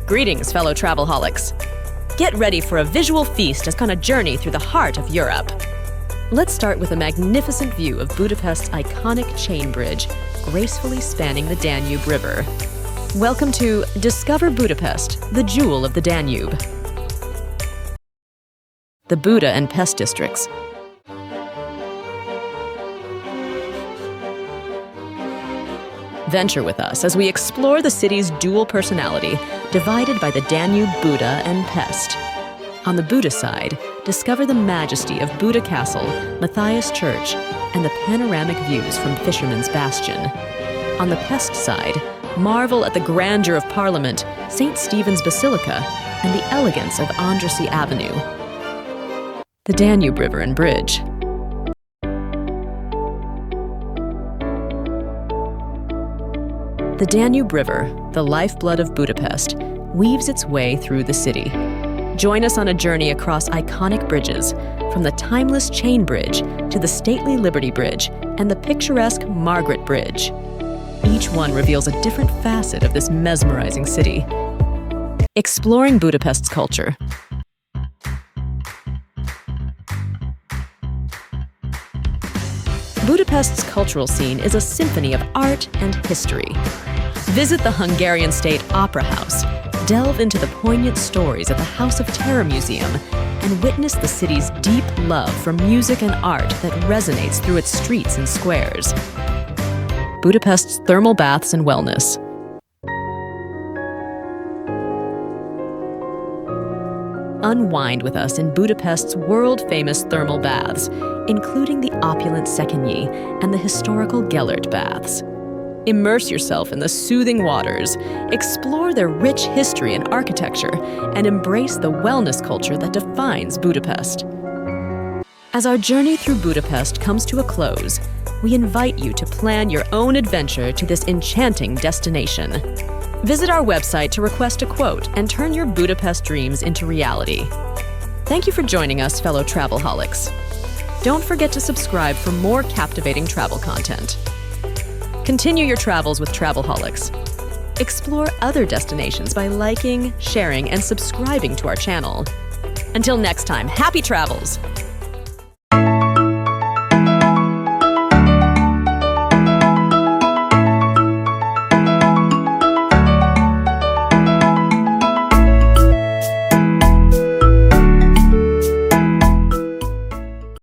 Greetings, fellow TravelHolics. Get ready for a visual feast as on a journey through the heart of Europe. Let's start with a magnificent view of Budapest's iconic chain bridge, gracefully spanning the Danube River. Welcome to Discover Budapest, the jewel of the Danube. The Buda and Pest districts. Venture with us as we explore the city's dual personality, divided by the Danube Buda and Pest. On the Buda side, discover the majesty of Buda Castle, Matthias Church, and the panoramic views from Fisherman's Bastion. On the Pest side, marvel at the grandeur of Parliament, St. Stephen's Basilica, and the elegance of Andrassy Avenue. The Danube River and Bridge. The Danube River, the lifeblood of Budapest, weaves its way through the city. Join us on a journey across iconic bridges, from the timeless Chain Bridge to the stately Liberty Bridge and the picturesque Margaret Bridge. Each one reveals a different facet of this mesmerizing city. Exploring Budapest's culture. Budapest's cultural scene is a symphony of art and history. Visit the Hungarian State Opera House, delve into the poignant stories at the House of Terror Museum, and witness the city's deep love for music and art that resonates through its streets and squares. Budapest's thermal baths and wellness. Unwind with us in Budapest's world-famous thermal baths, including the opulent Székényi and the historical Gellert baths. Immerse yourself in the soothing waters, explore their rich history and architecture, and embrace the wellness culture that defines Budapest. As our journey through Budapest comes to a close, we invite you to plan your own adventure to this enchanting destination. Visit our website to request a quote and turn your Budapest dreams into reality. Thank you for joining us, fellow TravelHolics. Don't forget to subscribe for more captivating travel content. Continue your travels with TravelHolics. Explore other destinations by liking, sharing, and subscribing to our channel. Until next time, happy travels!